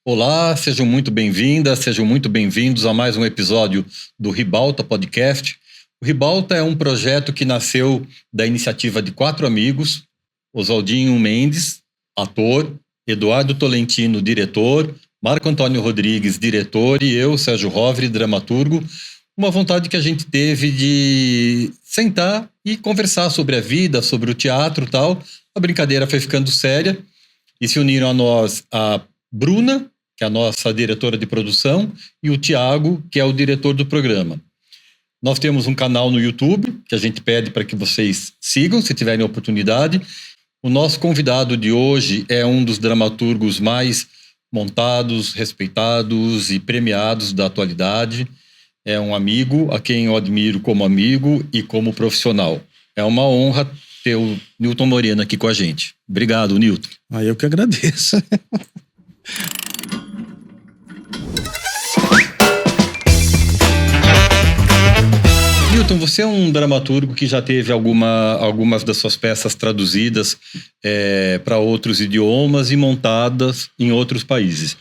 Olá, sejam muito bem-vindas, sejam muito bem-vindos a mais um episódio do Ribalta Podcast. O Ribalta é um projeto que nasceu da iniciativa de 4 amigos: Oswaldinho Mendes, ator; Eduardo Tolentino, diretor; Marco Antônio Rodrigues, diretor; e eu, Sérgio Rovre, dramaturgo. Uma vontade que a gente teve de sentar e conversar sobre a vida, sobre o teatro e tal. A brincadeira foi ficando séria e se uniram a nós a Bruna, que é a nossa diretora de produção, e o Tiago, que é o diretor do programa. Nós temos um canal no YouTube, que a gente pede para que vocês sigam, se tiverem oportunidade. O nosso convidado de hoje é um dos dramaturgos mais montados, respeitados e premiados da atualidade. É um amigo a quem eu admiro como amigo e como profissional. É uma honra ter o Nilton Moreno aqui com a gente. Obrigado, Nilton. Eu que agradeço. Nilton, você é um dramaturgo que já teve algumas das suas peças traduzidas para outros idiomas e montadas em outros países.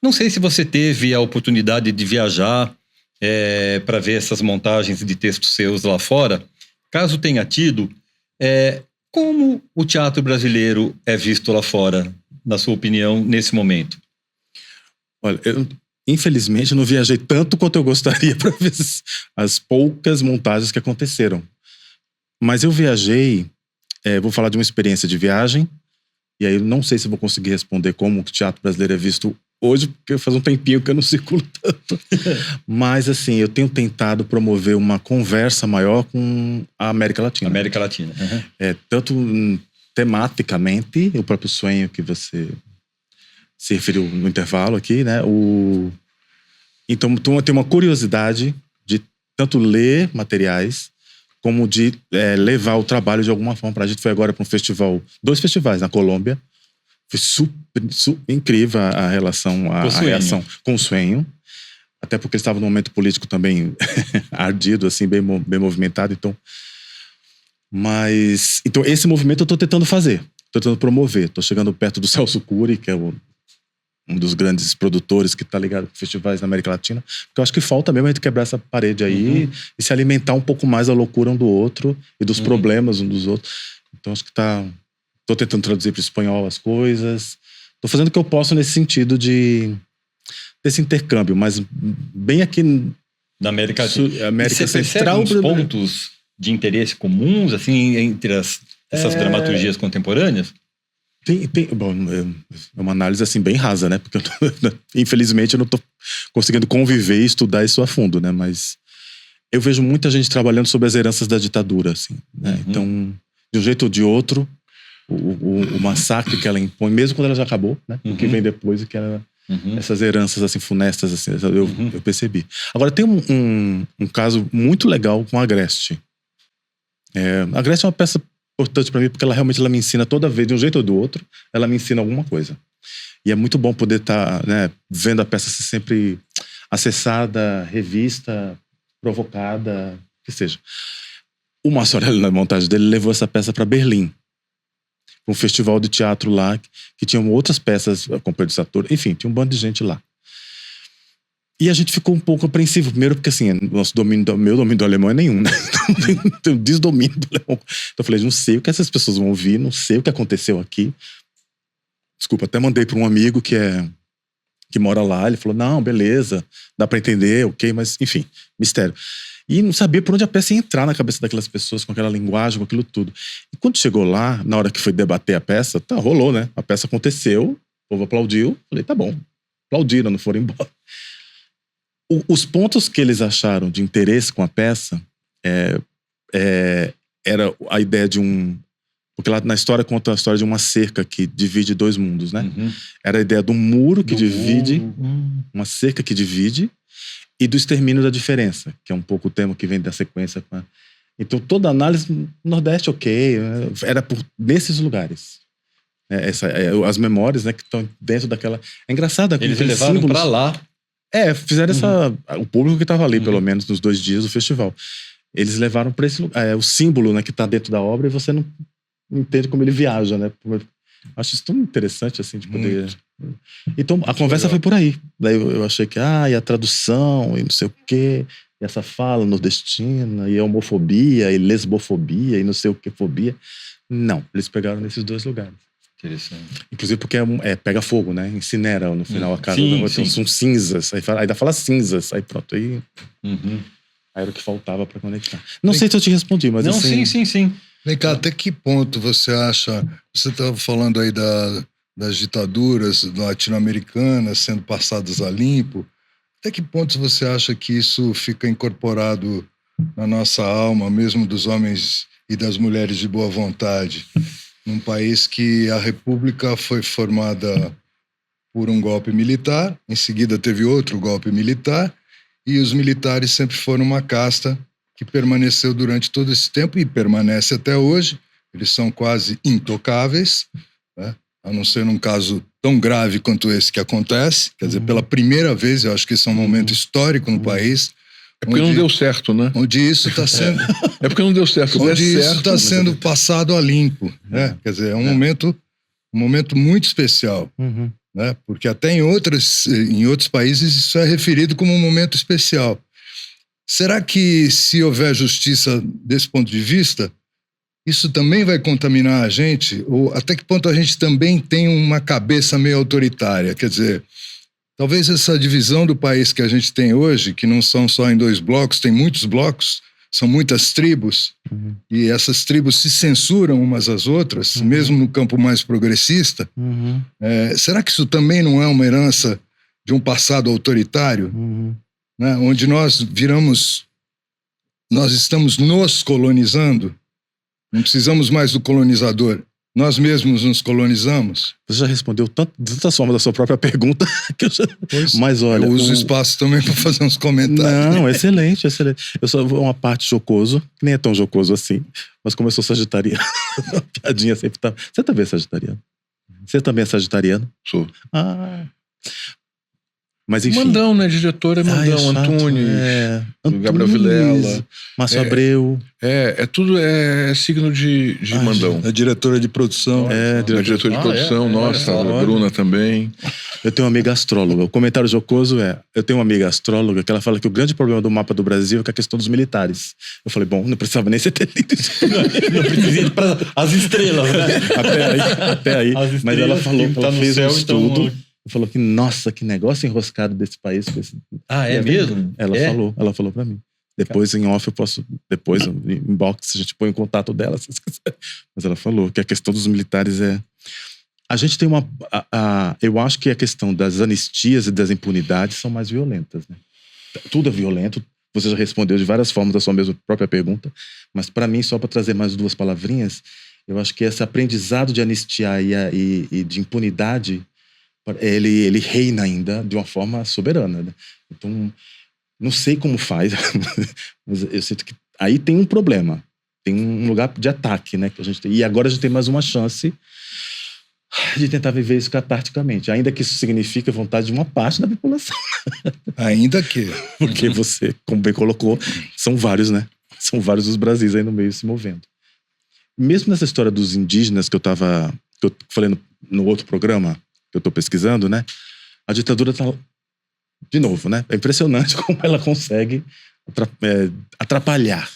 Não sei se você teve a oportunidade de viajar para ver essas montagens de textos seus lá fora. Caso tenha tido, como o teatro brasileiro é visto lá fora, na sua opinião, nesse momento? Olha, infelizmente, eu não viajei tanto quanto eu gostaria para ver as poucas montagens que aconteceram. Mas eu viajei, vou falar de uma experiência de viagem, e aí eu não sei se vou conseguir responder como o teatro brasileiro é visto hoje, porque faz um tempinho que eu não circulo tanto. Mas, assim, eu tenho tentado promover uma conversa maior com a América Latina. América Latina. Uhum. Tanto tematicamente, o próprio sonho que você se referiu no intervalo aqui, né? Então, eu tenho uma curiosidade de tanto ler materiais como de levar o trabalho de alguma forma. A gente foi agora para um festival, 2 festivais na Colômbia. Foi super incrível a relação, a reação com o sonho. Até porque eles estavam num momento político também ardido, assim, bem movimentado. Então, esse movimento eu estou tentando fazer. Estou tentando promover. Estou chegando perto do Celso Cury, que é um dos grandes produtores que está ligado com festivais na América Latina. Porque eu acho que falta mesmo a gente quebrar essa parede aí e se alimentar um pouco mais da loucura um do outro e dos problemas um dos outros. Então, acho que Tô tentando traduzir para o espanhol as coisas. Tô fazendo o que eu posso nesse sentido desse intercâmbio, mas bem aqui na América Latina. América Central. Você percebe uns pontos de interesse comuns, assim, entre essas dramaturgias contemporâneas? Bom, é uma análise assim bem rasa, né? Porque infelizmente eu não tô conseguindo conviver e estudar isso a fundo, né? Mas eu vejo muita gente trabalhando sobre as heranças da ditadura, assim, né? Então, de um jeito ou de outro, o massacre que ela impõe, mesmo quando ela já acabou, né? O que vem depois, que ela, essas heranças assim funestas, assim, eu percebi. Agora tem um caso muito legal com a Agreste. A Agreste é uma peça importante para mim porque ela me ensina toda vez, de um jeito ou do outro, ela me ensina alguma coisa. E é muito bom poder estar, né, vendo a peça ser sempre acessada, revista, provocada, que seja. O Massorelli, na montagem dele, levou essa peça para Berlim, um festival de teatro lá, que tinham outras peças, a Companhia do Saturno, enfim, tinha um bando de gente lá. E a gente ficou um pouco apreensivo, primeiro porque assim, meu domínio do alemão é nenhum, né? Então, tem um desdomínio do alemão. Então eu falei, não sei o que essas pessoas vão ouvir, não sei o que aconteceu aqui. Desculpa, até mandei para um amigo que mora lá, ele falou, não, beleza, dá para entender, ok, mas enfim, mistério. E não sabia por onde a peça ia entrar na cabeça daquelas pessoas, com aquela linguagem, com aquilo tudo. E quando chegou lá, na hora que foi debater a peça, rolou, né? A peça aconteceu, o povo aplaudiu, falei, tá bom. Aplaudiram, não foram embora. Os pontos que eles acharam de interesse com a peça era a ideia de porque lá na história conta a história de uma cerca que divide 2 mundos, né? Era a ideia do muro que divide, uma cerca que divide, e do extermínio da diferença, que é um pouco o tema que vem da sequência. Então, toda a análise, Nordeste, ok, era nesses lugares. As memórias, né, que estão dentro daquela... É engraçado. Eles levaram para lá. Fizeram o público que estava ali, pelo menos, nos 2 dias do festival. Eles levaram para esse lugar. O símbolo, né, que está dentro da obra, e você não entende como ele viaja, né? Acho isso tão interessante, assim, de poder... Então, a conversa foi por aí. Daí eu achei que, e a tradução, e não sei o quê, e essa fala nordestina, e a homofobia, e lesbofobia, e não sei o que, fobia. Não, eles pegaram nesses dois lugares. Interessante. Inclusive porque pega fogo, né? Incinera no final a casa. Sim, Então sim. são cinzas. Aí ainda fala cinzas. Aí pronto. Aí era o que faltava para conectar. Não sei se eu te respondi, mas não, assim... Sim. Vem cá, até que ponto você acha... Você estava falando aí das ditaduras latino-americanas sendo passadas a limpo. Até que ponto você acha que isso fica incorporado na nossa alma, mesmo dos homens e das mulheres de boa vontade? Num país que a república foi formada por um golpe militar, em seguida teve outro golpe militar, e os militares sempre foram uma casta que permaneceu durante todo esse tempo e permanece até hoje. Eles são quase intocáveis, né? A não ser num caso tão grave quanto esse que acontece. Quer dizer, pela primeira vez, eu acho que esse é um momento histórico no país. É porque não deu certo, né? Onde isso está sendo... É porque não deu certo. Onde isso está sendo passado a limpo, né? Quer dizer, é um momento muito especial, né? Porque até em outros países isso é referido como um momento especial. Será que, se houver justiça desse ponto de vista, isso também vai contaminar a gente? Ou até que ponto a gente também tem uma cabeça meio autoritária? Quer dizer, talvez essa divisão do país que a gente tem hoje, que não são só em 2 blocos, tem muitos blocos, são muitas tribos, e essas tribos se censuram umas às outras, mesmo no campo mais progressista. Será que isso também não é uma herança de um passado autoritário? Né? Onde nós estamos nos colonizando, não precisamos mais do colonizador. Nós mesmos nos colonizamos. Você já respondeu de tantas formas da sua própria pergunta que eu já... Mas olha... Eu uso o espaço também para fazer uns comentários. Não, excelente. Eu só vou uma parte jocoso, que nem é tão jocoso assim, mas como eu sou sagitariano, a piadinha sempre tá... Você também é sagitariano? Você também é sagitariano? Sou. Mas enfim... Mandão, né? Diretor é Mandão, Antunes, Gabriel Vilela. Márcio Abreu. Tudo signo de Mandão. A diretora de produção. Diretor de produção, nossa, a Bruna também. Eu tenho uma amiga astróloga. O comentário jocoso eu tenho uma amiga astróloga que ela fala que o grande problema do mapa do Brasil é a questão dos militares. Eu falei, bom, não precisava nem ser ter lido isso. Não precisa ir para as estrelas, né? Até aí. Mas ela falou, ela fez um estudo. Então... Falou que, nossa, que negócio enroscado desse país. É mesmo? Ela falou pra mim. Depois, em off, eu posso... Depois, em inbox, a gente põe em contato dela, se quiser. Mas ela falou que a questão dos militares A gente tem eu acho que a questão das anistias e das impunidades são mais violentas, né? Tudo é violento. Você já respondeu de várias formas a sua mesma própria pergunta. Mas, para mim, só para trazer mais 2 palavrinhas, eu acho que esse aprendizado de anistiar e de impunidade... Ele reina ainda de uma forma soberana, né? Então, não sei como faz, mas eu sinto que aí tem um problema, tem um lugar de ataque, né? Que a gente tem, e agora a gente tem mais uma chance de tentar viver isso catarticamente, ainda que isso signifique a vontade de uma parte da população. Ainda que. Porque você, como bem colocou, são vários, né? São vários os Brasis aí no meio se movendo. Mesmo nessa história dos indígenas que eu falei no outro programa, que eu estou pesquisando, né? A ditadura tá... De novo, né? É impressionante como ela consegue atrapalhar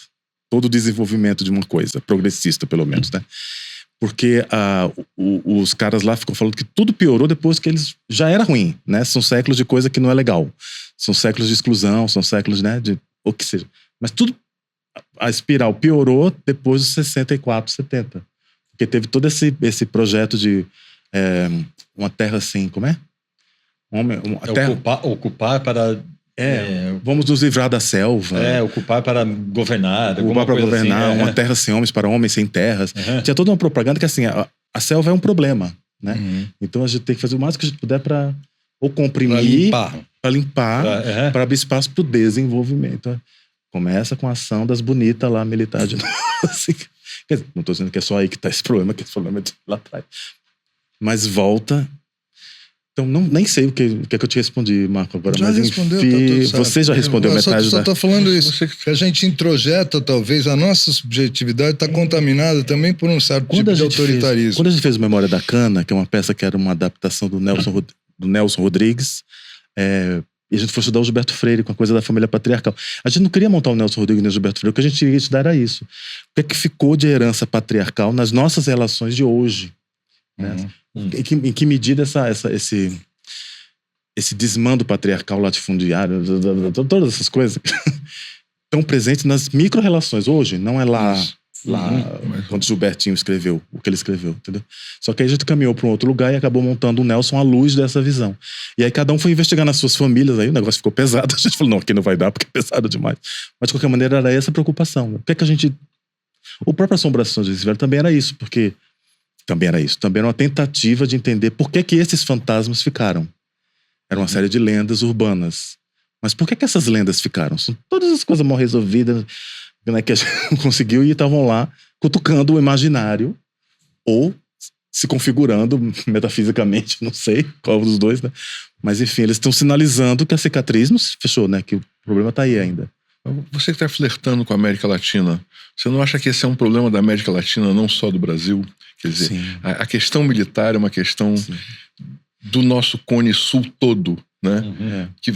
todo o desenvolvimento de uma coisa, progressista, pelo menos, né? Porque os caras lá ficam falando que tudo piorou depois que eles... Já era ruim, né? São séculos de coisa que não é legal. São séculos de exclusão, são séculos, né? De o que seja. Mas tudo... A espiral piorou depois dos 64, 70. Porque teve todo esse projeto de... uma terra assim, como é? Ocupar para... vamos nos livrar da selva. Ocupar para governar. Ocupar para governar, assim, uma terra sem homens para homens sem terras. Tinha toda uma propaganda que assim, a selva é um problema, né? Então a gente tem que fazer o máximo que a gente puder para comprimir, para limpar, para abrir espaço para o desenvolvimento. Começa com a ação das bonitas lá, militar de novo. Assim, não estou dizendo que é só aí que está esse problema, que esse problema é lá atrás. Mas volta Então, nem sei o que é que eu te respondi, Marco, agora. Já mas respondeu, enfim, tá tudo certo. você já respondeu metade só tô falando isso, que a gente introjeta, talvez, a nossa subjetividade está contaminada também por um certo tipo de autoritarismo. Quando a gente fez o Memória da Cana, que é uma peça que era uma adaptação do Nelson Rodrigues, e a gente foi estudar o Gilberto Freire com a coisa da família patriarcal. A gente não queria montar o Nelson Rodrigues nem o Gilberto Freire, o que a gente queria estudar era isso. O que é que ficou de herança patriarcal nas nossas relações de hoje? Né? Em que medida esse desmando patriarcal latifundiário, todas essas coisas estão presentes nas micro-relações hoje, não é lá quando Gilbertinho escreveu o que ele escreveu, entendeu? Só que aí a gente caminhou para um outro lugar e acabou montando o Nelson à luz dessa visão. E aí cada um foi investigar nas suas famílias, aí o negócio ficou pesado, a gente falou, não, aqui não vai dar porque é pesado demais. Mas de qualquer maneira era essa a preocupação. Né? O que é que a gente... O próprio Assombrações desse velho também era isso, porque... Também era uma tentativa de entender por que esses fantasmas ficaram. Era uma série de lendas urbanas. Mas por que essas lendas ficaram? São todas as coisas mal resolvidas, né, que a gente não conseguiu e estavam lá cutucando o imaginário ou se configurando metafisicamente, não sei qual dos dois, né? Mas enfim, eles estão sinalizando que a cicatriz não se fechou, né? Que o problema está aí ainda. Você que está flertando com a América Latina, você não acha que esse é um problema da América Latina, não só do Brasil? Quer dizer, a questão militar é uma questão do nosso cone sul todo, né? Que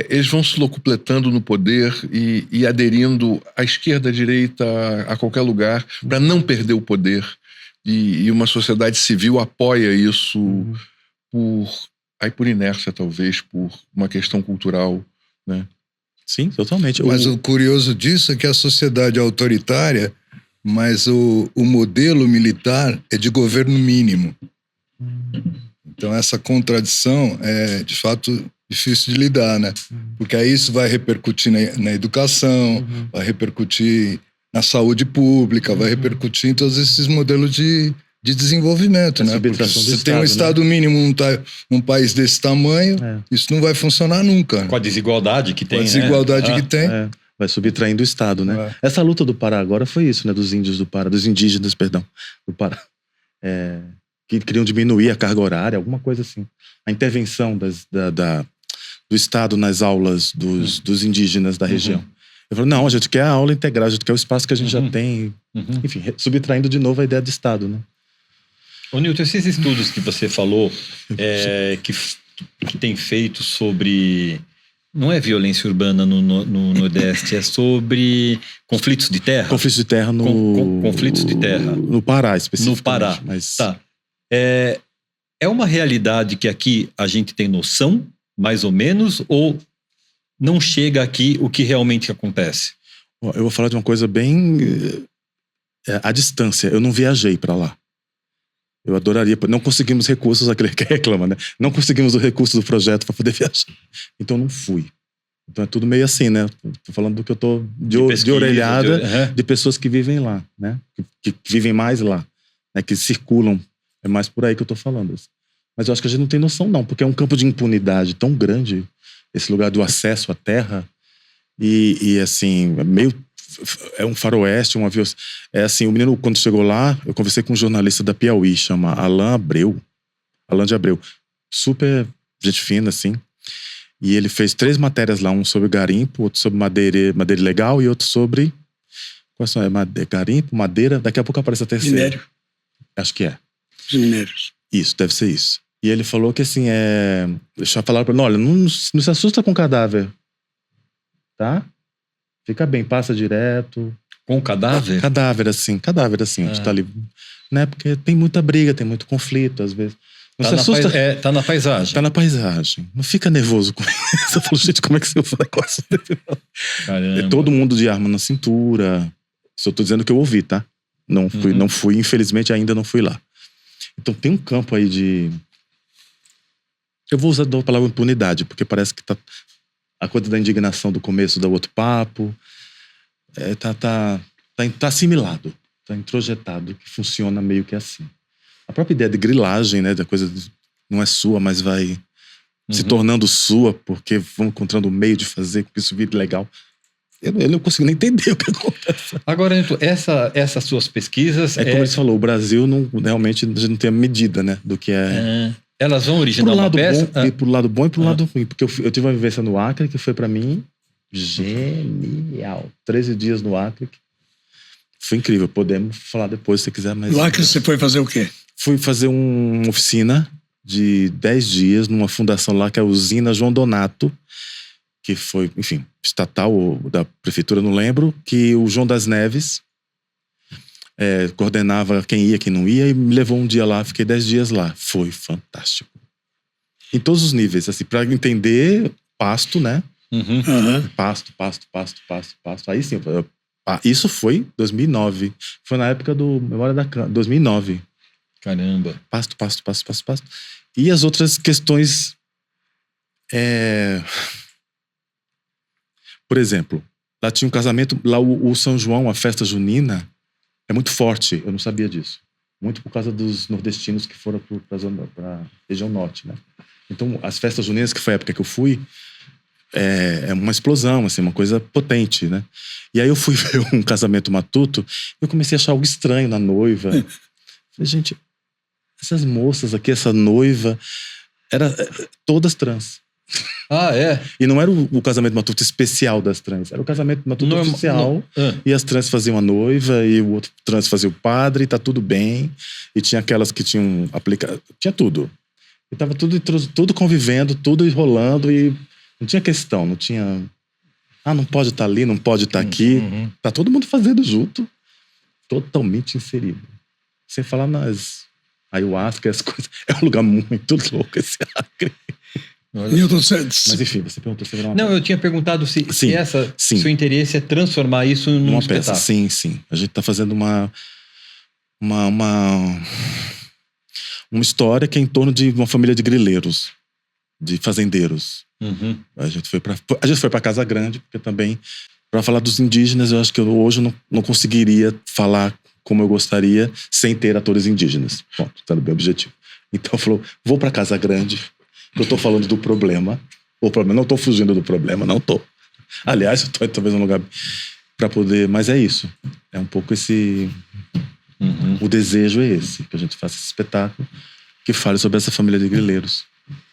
eles vão se locupletando no poder e aderindo à esquerda, à direita, a qualquer lugar, para não perder o poder. E uma sociedade civil apoia isso por inércia, talvez, por uma questão cultural, né? Sim, totalmente. Mas o curioso disso é que a sociedade é autoritária, mas o modelo militar é de governo mínimo. Então essa contradição é, de fato, difícil de lidar, né? Porque aí isso vai repercutir na educação, vai repercutir na saúde pública, vai repercutir em todos esses modelos de desenvolvimento, né? Porque se você tem um Estado mínimo num país desse tamanho, isso não vai funcionar nunca. Com a desigualdade que tem. Com a desigualdade que tem. Vai subtraindo o Estado, né? Essa luta do Pará agora foi isso, né? Dos indígenas, do Pará. Que queriam diminuir a carga horária, alguma coisa assim. A intervenção do Estado nas aulas dos indígenas da região. Eu falei, não, a gente quer a aula integral, a gente quer o espaço que a gente já tem. Enfim, subtraindo de novo a ideia de Estado, né? Ô, Nilton, esses estudos que você falou, que tem feito sobre... Não é violência urbana no Nordeste, é sobre conflitos de terra? Conflitos de terra conflitos de terra. No Pará, especificamente. No Pará, mas... tá. É uma realidade que aqui a gente tem noção, mais ou menos, ou não chega aqui o que realmente acontece? Eu vou falar de uma coisa bem... à distância, eu não viajei para lá. Eu adoraria, não conseguimos recursos, aquele que reclama, né? Não conseguimos o recurso do projeto para poder viajar. Então não fui. Então é tudo meio assim, né? Tô falando do que eu tô de orelhada de pessoas que vivem lá, né? Que vivem mais lá, né? Que circulam. É mais por aí que eu tô falando. Mas eu acho que a gente não tem noção não, porque é um campo de impunidade tão grande, esse lugar do acesso à terra, e assim, é um faroeste, é assim, o menino, quando chegou lá, eu conversei com um jornalista da Piauí, chama Alain de Abreu, super gente fina, assim, e ele fez 3 matérias lá, um sobre garimpo, outro sobre madeira ilegal e outro sobre, quais são? Garimpo, madeira, daqui a pouco aparece a terceira. Minério. Acho que é. Os minérios. Isso, deve ser isso. E ele falou que assim, deixa eu falar pra ele, olha, não se assusta com cadáver, tá? Fica bem, passa direto. Com cadáver? Cadáver, assim, a gente tá ali, né? Porque tem muita briga, tem muito conflito, às vezes. Não se assusta. Tá na paisagem. Tá na paisagem. Não fica nervoso com isso. Eu falo, gente, como é que você usa o negócio? Caramba. Todo mundo de arma na cintura. Isso eu tô dizendo que eu ouvi, tá? Não fui, infelizmente ainda não fui lá. Então tem um campo aí de... Eu vou usar a palavra impunidade, porque parece que tá... A coisa da indignação do começo do outro papo tá assimilado, tá introjetado, que funciona meio que assim. A própria ideia de grilagem, né, da coisa não é sua, mas vai se tornando sua, porque vão encontrando um meio de fazer com que isso vire legal. Eu não consigo nem entender o que acontece. Agora, essas suas pesquisas... Como você falou, o Brasil realmente a gente não tem a medida, né, do que é... Elas vão originar uma peça? E pro lado bom e pro lado ruim. Porque eu tive uma vivência no Acre que foi para mim genial. 13 dias no Acre. Foi incrível. Podemos falar depois se você quiser. Mas... No Acre você foi fazer o quê? Fui fazer uma oficina de 10 dias numa fundação lá que é a Usina João Donato, que foi, enfim, estatal ou da prefeitura, não lembro, que o João das Neves coordenava quem ia, quem não ia, e me levou um dia lá, fiquei 10 dias lá. Foi fantástico. Em todos os níveis, assim, para entender pasto, né? Uhum. Pasto. Aí sim, isso foi 2009. Foi na época do Memória da Câmara, 2009. Caramba. Pasto. E as outras questões... Por exemplo, lá tinha um casamento, lá o São João, a festa junina, é muito forte, eu não sabia disso. Muito por causa dos nordestinos que foram para a região norte, né? Então, as festas juninas, que foi a época que eu fui, é uma explosão, assim, uma coisa potente, né? E aí eu fui ver um casamento matuto, eu comecei a achar algo estranho na noiva. Falei, gente, essas moças aqui, essa noiva, era todas trans. Ah, é? E não era o casamento matuto especial das trans, era o casamento matuto oficial. E as trans faziam a noiva, e o outro trans fazia o padre, e tá tudo bem. E tinha aquelas que tinham aplicado. Tinha tudo. E tava tudo convivendo, tudo rolando, e não tinha questão, não tinha. Não pode estar ali, não pode estar aqui. Tá todo mundo fazendo junto, totalmente inserido. Sem falar nas ayahuasca, as coisas. É um lugar muito louco esse Acre. Mas enfim, você perguntou se era uma Não, eu tinha perguntado se seu interesse é transformar isso num espetáculo. Peça. Sim. A gente está fazendo uma história que é em torno de uma família de grileiros, de fazendeiros. A gente foi para Casa Grande, porque também, para falar dos indígenas, eu acho que hoje não conseguiria falar como eu gostaria sem ter atores indígenas. Ponto, tá no meu objetivo. Então, falou, vou para Casa Grande. Eu tô falando do problema. O problema, não tô fugindo do problema, não tô. Aliás, eu tô talvez num lugar para poder... Mas é isso. É um pouco esse... O desejo é esse, que a gente faça esse espetáculo que fale sobre essa família de grileiros.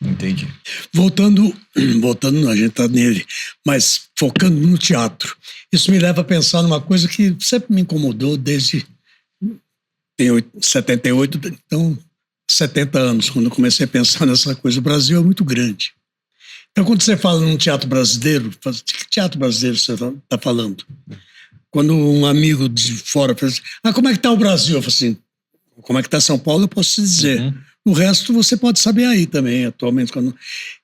Entendi. Voltando, a gente tá nele, mas focando no teatro. Isso me leva a pensar numa coisa que sempre me incomodou desde... Tenho 78, então... 70 anos, quando eu comecei a pensar nessa coisa. O Brasil é muito grande. Então, quando você fala num teatro brasileiro, de que teatro brasileiro você está falando? Quando um amigo de fora fala assim, como é que está o Brasil? Eu falo assim, como é que está São Paulo, eu posso te dizer. O resto você pode saber aí também, atualmente.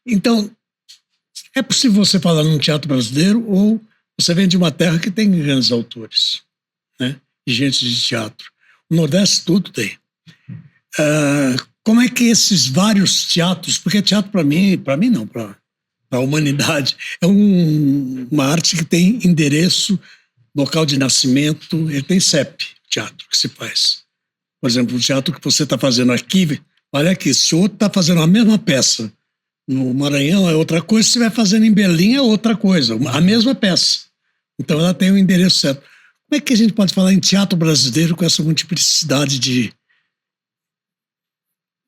Então, é possível você falar num teatro brasileiro ou você vem de uma terra que tem grandes autores, né? E gente de teatro. O Nordeste tudo tem. Como é que esses vários teatros, porque teatro para mim não, para a humanidade, é uma arte que tem endereço, local de nascimento, ele tem CEP, teatro que se faz. Por exemplo, o teatro que você está fazendo aqui, olha aqui, se o outro está fazendo a mesma peça no Maranhão é outra coisa, se estiver fazendo em Berlim é outra coisa, a mesma peça. Então ela tem o endereço certo. Como é que a gente pode falar em teatro brasileiro com essa multiplicidade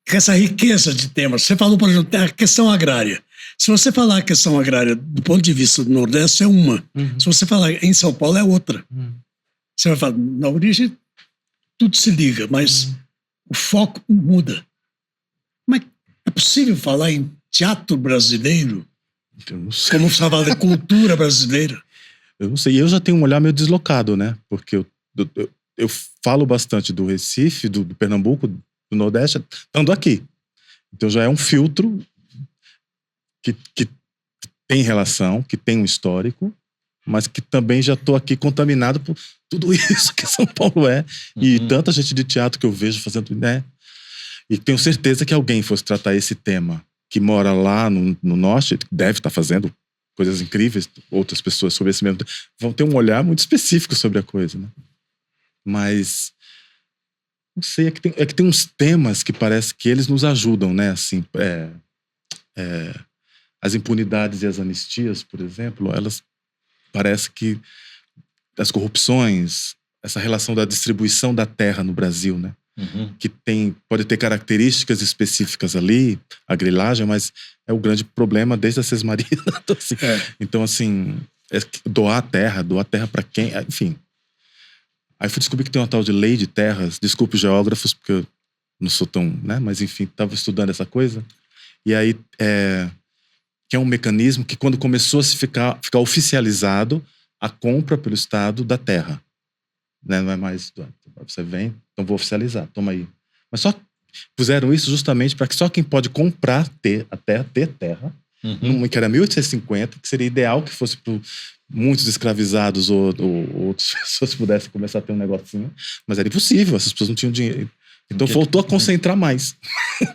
com essa riqueza de temas? Você falou, por exemplo, a questão agrária. Se você falar a questão agrária do ponto de vista do Nordeste, é uma. Se você falar em São Paulo, é outra. Você vai falar, na origem, tudo se liga, mas o foco muda. Como é possível falar em teatro brasileiro? Como você fala da cultura brasileira? Eu não sei. E eu já tenho um olhar meio deslocado, né? Porque eu falo bastante do Recife, do Pernambuco, do Nordeste, estando aqui. Então já é um filtro que tem relação, que tem um histórico, mas que também já estou aqui contaminado por tudo isso que São Paulo é. E tanta gente de teatro que eu vejo fazendo, né? E tenho certeza que alguém fosse tratar esse tema, que mora lá no Norte, deve estar fazendo coisas incríveis, outras pessoas sobre esse mesmo, vão ter um olhar muito específico sobre a coisa, né? Mas não sei, é que tem uns temas que parece que eles nos ajudam, né? Assim, as impunidades e as anistias, por exemplo, elas parece que as corrupções, essa relação da distribuição da terra no Brasil, né? que pode ter características específicas ali, a grilagem, mas é o grande problema desde a sesmaria. Então, assim, doar terra para quem? Enfim. Aí fui descobrir que tem uma tal de lei de terras. Desculpe os geógrafos, porque eu não sou tão, né? Mas enfim, estava estudando essa coisa. E aí, que é um mecanismo que quando começou a ficar oficializado a compra pelo Estado da terra. Né? Não é mais, você vem, então vou oficializar, toma aí. Mas só puseram isso justamente para que só quem pode comprar ter terra, que era 1850, que seria ideal que fosse para muitos escravizados ou outras pessoas pudessem começar a ter um negocinho, mas era impossível, essas pessoas não tinham dinheiro. Então voltou a concentrar mais.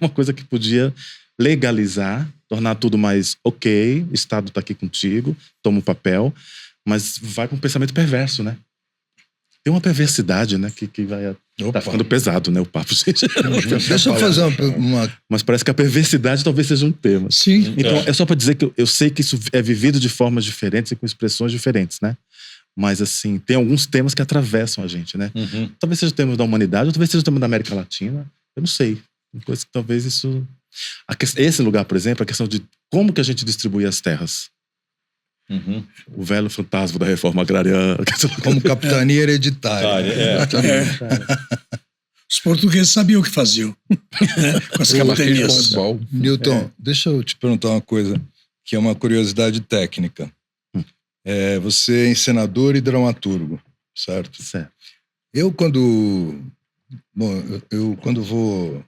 Uma coisa que podia legalizar, tornar tudo mais ok, o Estado está aqui contigo, toma o papel, mas vai com um pensamento perverso, né? Tem uma perversidade, né? Que vai... Tá ficando pesado, né? O papo. Deixa eu fazer uma... Mas parece que a perversidade talvez seja um termo. Sim. Então, é só para dizer que eu sei que isso é vivido de formas diferentes e com expressões diferentes, né? Mas, assim, tem alguns temas que atravessam a gente, né? Talvez seja o tema da humanidade, ou talvez seja o tema da América Latina. Eu não sei. Uma coisa que talvez isso... Esse lugar, por exemplo, a questão de como que a gente distribui as terras. O velho fantasma da reforma agrária. Como capitania hereditária. Os portugueses sabiam o que faziam. Com as capitanias. Newton, deixa eu te perguntar uma coisa, que é uma curiosidade técnica. Você é encenador e dramaturgo, certo? Certo. Eu quando vou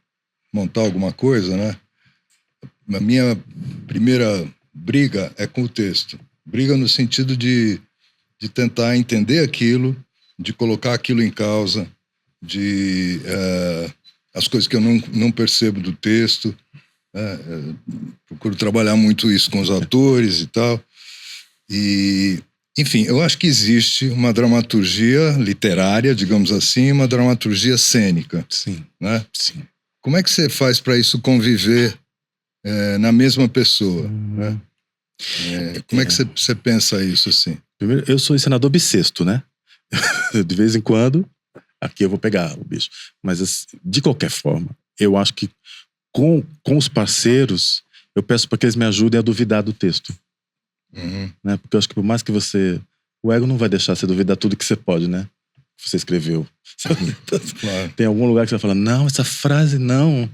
montar alguma coisa, né? A minha primeira briga é com o texto. Briga no sentido de tentar entender aquilo, de colocar aquilo em causa, de as coisas que eu não percebo do texto. Procuro trabalhar muito isso com os atores e tal. E, enfim, eu acho que existe uma dramaturgia literária, digamos assim, uma dramaturgia cênica. Sim. Né? Sim. Como é que você faz para isso conviver na mesma pessoa? Né? Como é que você pensa isso assim? Primeiro, eu sou encenador bissexto, né? De vez em quando, aqui eu vou pegar o bicho. Mas, de qualquer forma, eu acho que com os parceiros, eu peço para que eles me ajudem a duvidar do texto. Né? Porque eu acho que por mais que o ego não vai deixar você duvidar tudo que você pode, né? Que você escreveu. Claro. Tem algum lugar que você vai falar, não, essa frase não...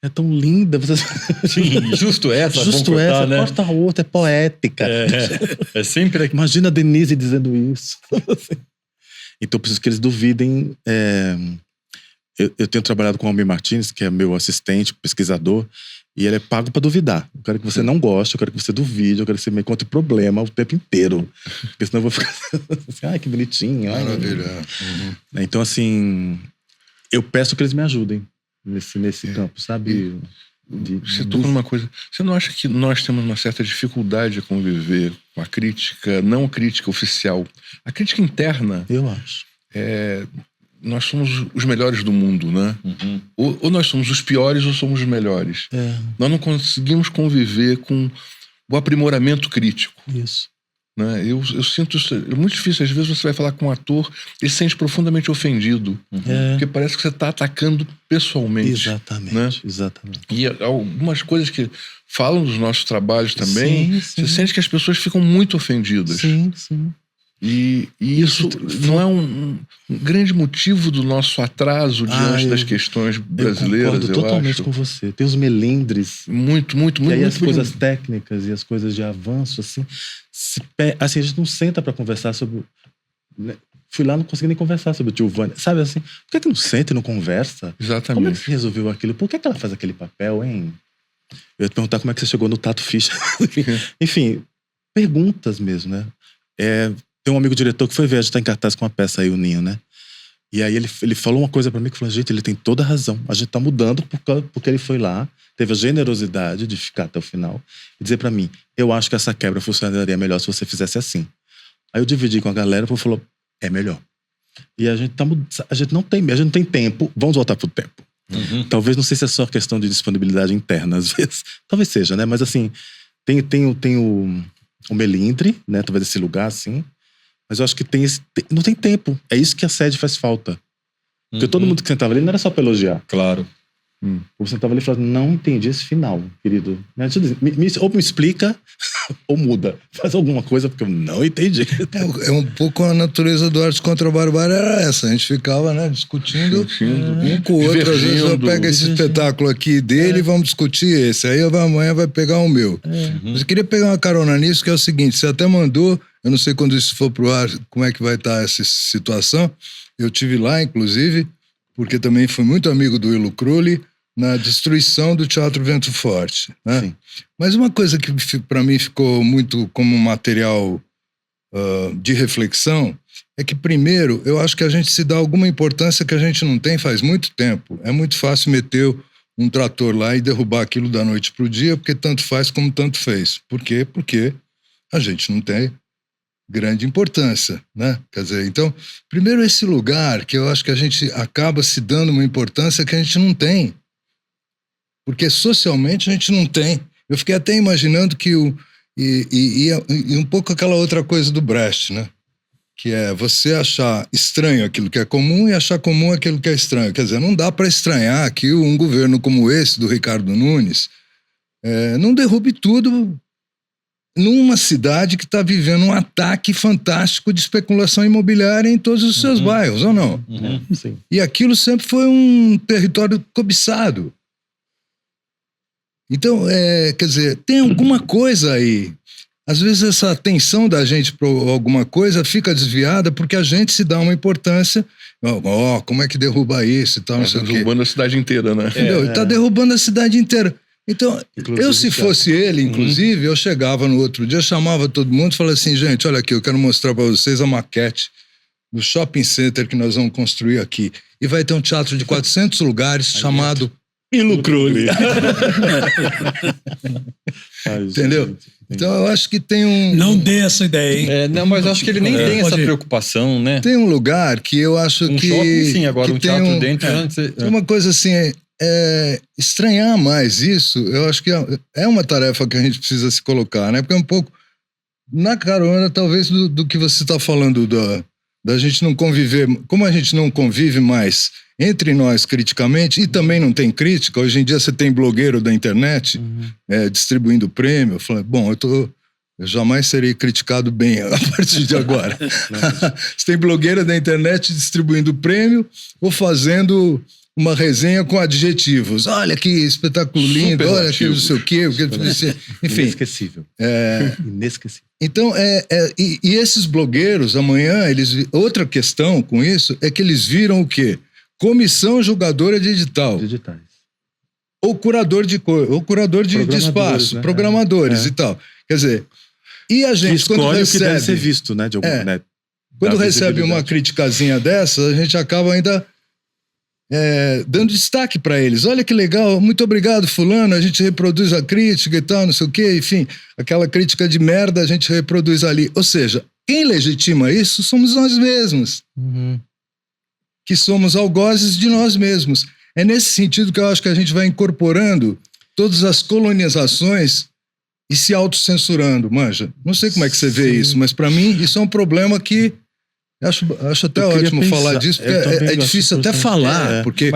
É tão linda. Sim, justo essa, né? Corta a outra, é poética. É sempre aqui. Imagina a Denise dizendo isso. Então, eu preciso que eles duvidem. Eu tenho trabalhado com o Almir Martins, que é meu assistente, pesquisador, e ele é pago para duvidar. Eu quero que você não goste, eu quero que você duvide, eu quero que você me conte problema o tempo inteiro. Porque senão eu vou ficar assim, ai, que bonitinho. Maravilha. Então, assim, eu peço que eles me ajudem nesse campo, sabe? Você tocou numa coisa. Você não acha que nós temos uma certa dificuldade de conviver com a crítica, não a crítica oficial, a crítica interna? Eu acho. Nós somos os melhores do mundo, né? Ou nós somos os piores ou somos os melhores. Nós não conseguimos conviver com o aprimoramento crítico. Isso. Né? Eu sinto isso. É muito difícil. Às vezes você vai falar com um ator, ele se sente profundamente ofendido. Porque parece que você está atacando pessoalmente. Exatamente. Né? Exatamente. E algumas coisas que falam dos nossos trabalhos também, sim. você sente que as pessoas ficam muito ofendidas. Sim. E isso não é um grande motivo do nosso atraso diante das questões brasileiras, eu concordo totalmente com você. Tem os melindres. Muito. E aí as coisas técnicas e as coisas de avanço, assim, a gente não senta para conversar sobre... Fui lá, não consegui nem conversar sobre o Tio Vânia. Sabe assim, por que não senta e não conversa? Exatamente. Como é que você resolveu aquilo? Por que ela faz aquele papel, hein? Eu ia te perguntar como é que você chegou no Tato Ficha. Enfim, perguntas mesmo, né? Tem um amigo diretor que foi ver, a gente tá em cartaz com uma peça aí, o Ninho, né? E aí ele falou uma coisa pra mim que falou, gente, ele tem toda a razão. A gente tá mudando porque ele foi lá, teve a generosidade de ficar até o final e dizer pra mim, eu acho que essa quebra funcionaria melhor se você fizesse assim. Aí eu dividi com a galera e falou, é melhor. E a gente não tem tempo, vamos voltar pro tempo. Talvez, não sei se é só questão de disponibilidade interna, às vezes. Talvez seja, né? Mas assim, tem o melindre, né? Talvez esse lugar, assim. Mas eu acho que não tem tempo. É isso que a sede faz falta. Porque todo mundo que sentava ali não era só pra elogiar. Claro. Eu sentava ali e falava, não entendi esse final, querido. Ou me explica, ou muda. Faz alguma coisa, porque eu não entendi. É um pouco a natureza do Arte contra a Barbárie era essa. A gente ficava, né, discutindo um com o outro. Às vezes eu pego esse espetáculo aqui dele e vamos discutir esse. Aí amanhã vai pegar o meu. Mas eu queria pegar uma carona nisso, que é o seguinte, você até mandou, eu não sei quando isso for pro ar, como é que vai estar essa situação. Eu tive lá, inclusive, porque também fui muito amigo do Willo Crulli, na destruição do Teatro Vento Forte, né? Sim. Mas uma coisa que para mim ficou muito como material de reflexão é que, primeiro, eu acho que a gente se dá alguma importância que a gente não tem faz muito tempo. É muito fácil meter um trator lá e derrubar aquilo da noite para o dia, porque tanto faz como tanto fez. Por quê? Porque a gente não tem grande importância, né? Quer dizer, então, primeiro esse lugar que eu acho que a gente acaba se dando uma importância que a gente não tem. Porque socialmente a gente não tem. Eu fiquei até imaginando que e um pouco aquela outra coisa do Brecht, né? Que é você achar estranho aquilo que é comum e achar comum aquilo que é estranho. Quer dizer, não dá para estranhar que um governo como esse, do Ricardo Nunes, não derrube tudo numa cidade que está vivendo um ataque fantástico de especulação imobiliária em todos os seus bairros, ou não? Sim. E aquilo sempre foi um território cobiçado. Então, quer dizer, tem alguma coisa aí. Às vezes essa atenção da gente para alguma coisa fica desviada porque a gente se dá uma importância. Como é que derruba isso e tal, não sei o quê. Derrubando a cidade inteira, né? Entendeu? Está derrubando a cidade inteira. Então, inclusive, se fosse ele, inclusive, eu chegava no outro dia, chamava todo mundo e falava assim, gente, olha aqui, eu quero mostrar para vocês a maquete do shopping center que nós vamos construir aqui. E vai ter um teatro de 400 lugares chamado Willo Crulli. Entendeu? Então eu acho que tem um... Não dê essa ideia, hein? Não, mas eu acho que ele nem tem essa preocupação, né? Tem um lugar que eu acho que... shopping, sim, agora que um teatro dentro... Uma coisa assim, estranhar mais isso, eu acho que é uma tarefa que a gente precisa se colocar, né? Porque é um pouco na carona, talvez, do que você está falando, da gente não conviver... Como a gente não convive mais entre nós criticamente, e também não tem crítica, hoje em dia você tem blogueiro da internet distribuindo prêmio, eu falei, bom, eu jamais serei criticado bem a partir de agora. Você tem blogueira da internet distribuindo prêmio ou fazendo uma resenha com adjetivos. Olha que espetáculo lindo, olha que não sei o quê. Enfim. Inesquecível. Inesquecível. Então, e esses blogueiros, amanhã, outra questão com isso é que eles viram o quê? Comissão julgadora de edital. Digitais. Ou curador de espaço, né? Programadores e tal. Quer dizer, e a gente, quando recebe... o que deve ser visto, né? Quando recebe uma criticazinha dessa, a gente acaba ainda dando destaque para eles. Olha que legal, muito obrigado, fulano, a gente reproduz a crítica e tal, não sei o quê, enfim, aquela crítica de merda a gente reproduz ali. Ou seja, quem legitima isso somos nós mesmos. Que somos algozes de nós mesmos. É nesse sentido que eu acho que a gente vai incorporando todas as colonizações e se autocensurando, manja. Não sei como é que você vê isso, mas para mim isso é um problema que acho até ótimo falar disso, porque é difícil até falar, porque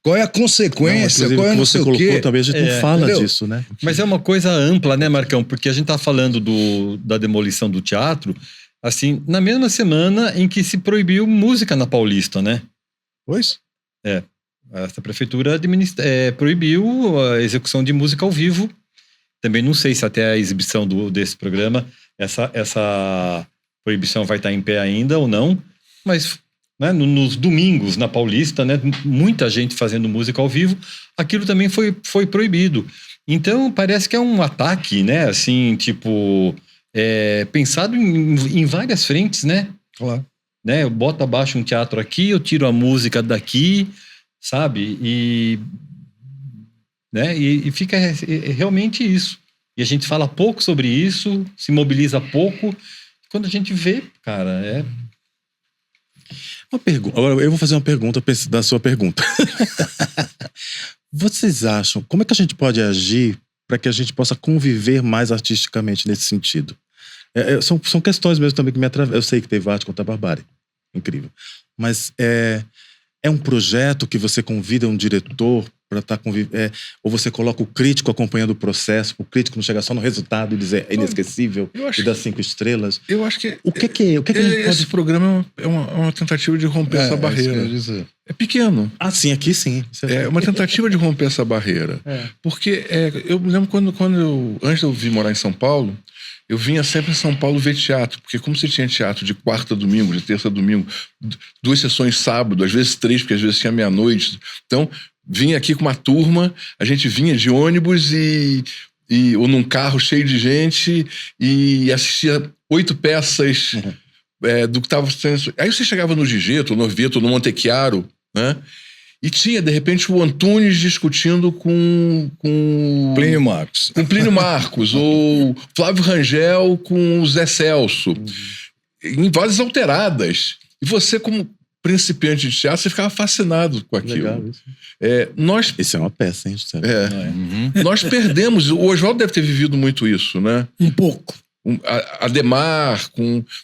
qual é a consequência, qual é não sei o quê. Talvez a gente não fala disso, né? Mas é uma coisa ampla, né, Marcão? Porque a gente tá falando da demolição do teatro, assim, na mesma semana em que se proibiu música na Paulista, né? Pois? Essa prefeitura proibiu a execução de música ao vivo. Também não sei se até a exibição desse programa essa proibição vai estar em pé ainda ou não, mas né, nos domingos na Paulista, né, muita gente fazendo música ao vivo, aquilo também foi proibido. Então parece que é um ataque, né, assim, tipo, pensado em várias frentes, né? Claro. Né, eu boto abaixo um teatro aqui, eu tiro a música daqui, sabe? E fica realmente isso. E a gente fala pouco sobre isso, se mobiliza pouco. Quando a gente vê, cara, Uma pergunta. Agora eu vou fazer uma pergunta da sua pergunta. Vocês acham, como é que a gente pode agir para que a gente possa conviver mais artisticamente nesse sentido? São questões mesmo também que me atravessam. Eu sei que teve Arte contra a Barbárie. Incrível. Mas É um projeto que você convida um diretor para estar convivendo, ou você coloca o crítico acompanhando o processo, o crítico não chegar só no resultado e dizer é inesquecível e dar 5 estrelas. Eu acho que... O que é? Esse programa é uma tentativa de romper essa barreira. É pequeno. Ah, sim, aqui sim. É uma tentativa de romper essa barreira. Porque eu me lembro antes de eu vir morar em São Paulo, eu vinha sempre em São Paulo ver teatro, porque como você tinha teatro de quarta a domingo, de terça a domingo, 2 sessões sábado, às vezes 3, porque às vezes tinha meia-noite. Então, vinha aqui com uma turma, a gente vinha de ônibus ou num carro cheio de gente e assistia 8 peças do que estava sendo... Aí você chegava no Gigetto, no Orvieto, no Montechiaro, né? E tinha, de repente, o Antunes discutindo com Plínio Marcos. Com Plínio Marcos, ou Flávio Rangel com o Zé Celso, em vozes alteradas. E você, como principiante de teatro, você ficava fascinado com aquilo. Legal isso. Isso é uma peça, hein? Nós perdemos, o Oswaldo deve ter vivido muito isso, né? Um pouco. Ademar,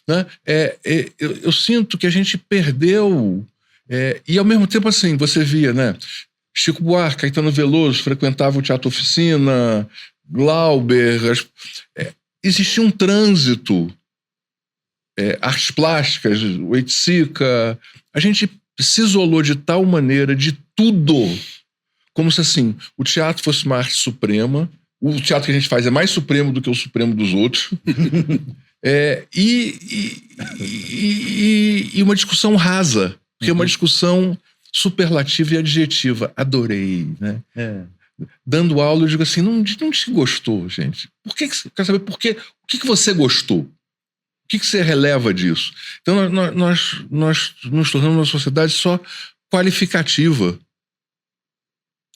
né? Eu sinto que a gente perdeu... e ao mesmo tempo, assim, você via, né? Chico Buarque, Caetano Veloso frequentavam o Teatro Oficina, Glauber. Existia um trânsito, artes plásticas, o Oiticica. A gente se isolou de tal maneira de tudo, como se assim, o teatro fosse uma arte suprema. O teatro que a gente faz é mais supremo do que o supremo dos outros. E uma discussão rasa. Porque é uma discussão superlativa e adjetiva. Adorei, né? Dando aula, eu digo assim, não te gostou, gente. Quer saber por quê? O que você gostou? O que você releva disso? Então, nós nos tornamos uma sociedade só qualificativa.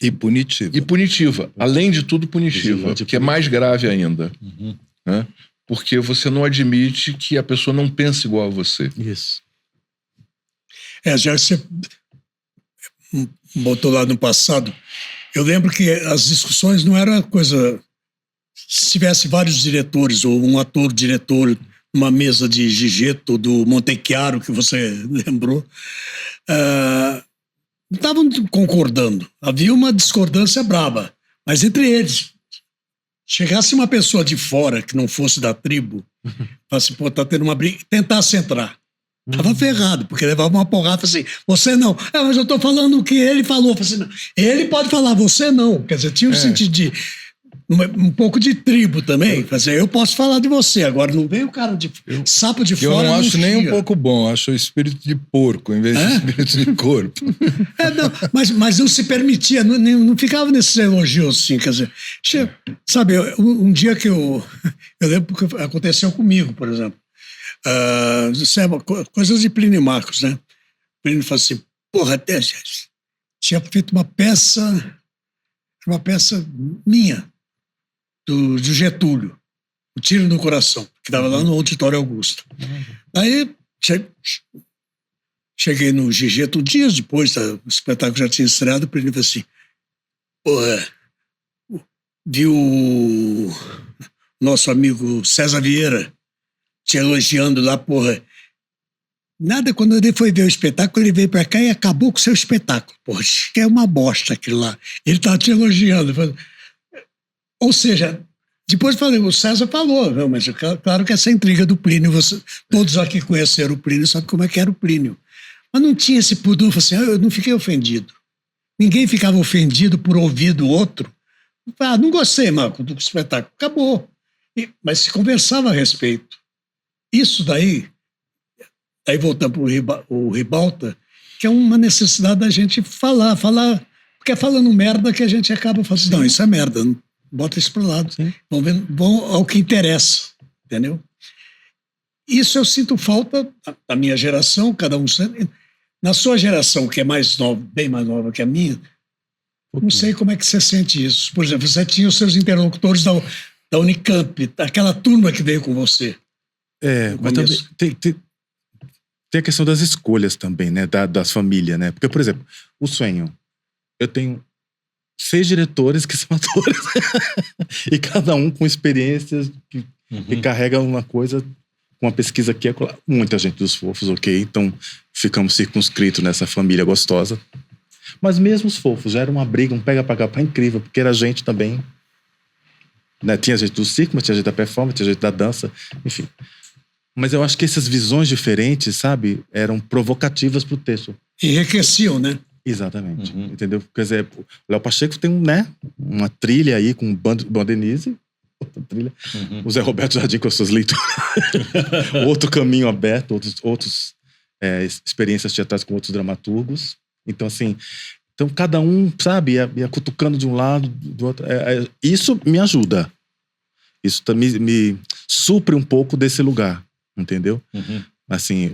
E punitiva. Além de tudo, punitiva. Que é mais grave ainda. Né? Porque você não admite que a pessoa não pensa igual a você. Isso. Já que você botou lá no passado, eu lembro que as discussões não era coisa... Se tivesse vários diretores ou um ator-diretor numa mesa de Gigetto, do Montechiaro, que você lembrou, não estavam concordando. Havia uma discordância braba. Mas entre eles, chegasse uma pessoa de fora que não fosse da tribo, falasse, pô, tá tendo uma briga, tentasse entrar. Tava ferrado, porque levava uma porrada assim, você não. Mas eu tô falando o que ele falou. Assim, não. Ele pode falar, você não. Quer dizer, tinha um sentido de... Um pouco de tribo também. Quer dizer, eu posso falar de você, agora não vem o cara de sapo de fora. Eu não acho nem um pouco bom, acho o espírito de porco, em vez de espírito de corpo. Não, mas não se permitia, não ficava nesses elogios assim, quer dizer... Sabe, um dia que eu lembro que aconteceu comigo, por exemplo. Coisas de Plínio Marcos, né? Plínio falou assim, porra, tinha feito uma peça minha, do Getúlio, O Tiro no Coração, que estava lá no Auditório Augusto. Aí cheguei no Gigetto, dias depois, o espetáculo já tinha estreado, o Plínio falou assim, porra, viu o nosso amigo César Vieira te elogiando lá, porra. Nada, quando ele foi ver o espetáculo, ele veio pra cá e acabou com o seu espetáculo. Porra, que é uma bosta aquilo lá. Ele tá te elogiando. Ou seja, depois falei, o César falou, não, mas claro que essa intriga do Plínio, todos aqui conheceram o Plínio, sabem como é que era o Plínio. Mas não tinha esse pudor, assim, eu não fiquei ofendido. Ninguém ficava ofendido por ouvir do outro. Não gostei, Marco, do espetáculo. Acabou. Mas se conversava a respeito. Isso daí voltando para o Ribalta, que é uma necessidade da gente falar, porque é falando merda que a gente acaba falando assim, não, isso é merda, bota isso para o lado, vão ao que interessa, entendeu? Isso eu sinto falta da minha geração, cada um... Na sua geração, que é mais nova, bem mais nova que a minha, não sei como é que você sente isso. Por exemplo, você tinha os seus interlocutores da Unicamp, aquela turma que veio com você. Mas também tem a questão das escolhas também, né? Das famílias, né? Porque, por exemplo, o Sonho, eu tenho 6 diretores que são atores e cada um com experiências que carregam uma coisa uma pesquisa aqui, muita gente dos fofos, ok? Então, ficamos circunscritos nessa família gostosa. Mas mesmo os fofos, já era uma briga, um pega-pra-cá incrível, porque era gente também, né? Tinha gente do circo, mas tinha gente da performance, tinha gente da dança, enfim. Mas eu acho que essas visões diferentes, sabe, eram provocativas pro texto. Enriqueciam, né? Exatamente, entendeu? Quer dizer, o Léo Pacheco tem né, uma trilha aí com Bom Denise, outra trilha. O Zé Roberto Jardim com as suas leituras. Outro caminho aberto, outros experiências teatrais com outros dramaturgos. Então, assim, cada um, sabe, ia cutucando de um lado, do outro. Isso me ajuda. Isso me supre um pouco desse lugar, entendeu? Assim,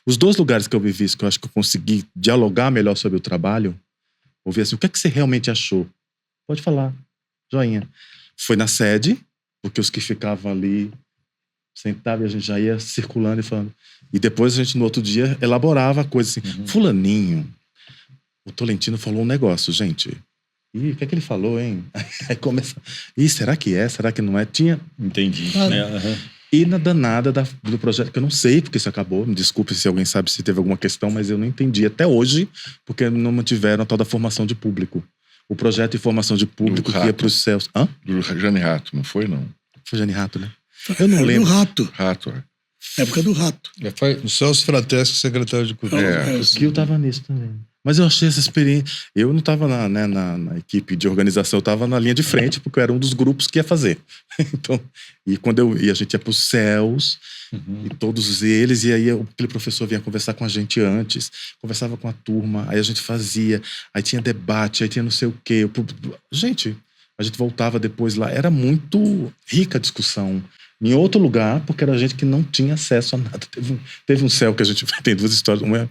os 2 lugares que eu vivi isso, que eu acho que eu consegui dialogar melhor sobre o trabalho, ouvir assim, o que é que você realmente achou? Pode falar, joinha. Foi na sede, porque os que ficavam ali sentavam e a gente já ia circulando e falando. E depois a gente, no outro dia, elaborava a coisa assim. Fulaninho, o Tolentino falou um negócio, gente. Ih, o que é que ele falou, hein? Aí começa. Ih, será que é? Será que não é? Tinha. Entendi. E na danada do projeto, que eu não sei porque isso acabou, me desculpe se alguém sabe se teve alguma questão, mas eu não entendi até hoje, porque não mantiveram a tal da formação de público. O projeto de formação de público que ia para os céus. Hã? Do Jane Rato, não foi, não? Foi Jane Rato, né? Eu não lembro. Do Rato. Rato, Época do Rato. Foi O Celso Frateschi, secretário de Cultura. O Kio tava nisso também. Mas eu achei essa experiência... Eu não tava na equipe de organização, eu tava na linha de frente, porque eu era um dos grupos que ia fazer. Então, e quando a gente ia para os céus, e todos eles, e aí aquele professor vinha conversar com a gente antes, conversava com a turma, aí a gente fazia, aí tinha debate, aí tinha não sei o quê. Gente, a gente voltava depois lá, era muito rica a discussão. Em outro lugar, porque era gente que não tinha acesso a nada. Teve um céu que a gente... Tem 2 histórias, uma é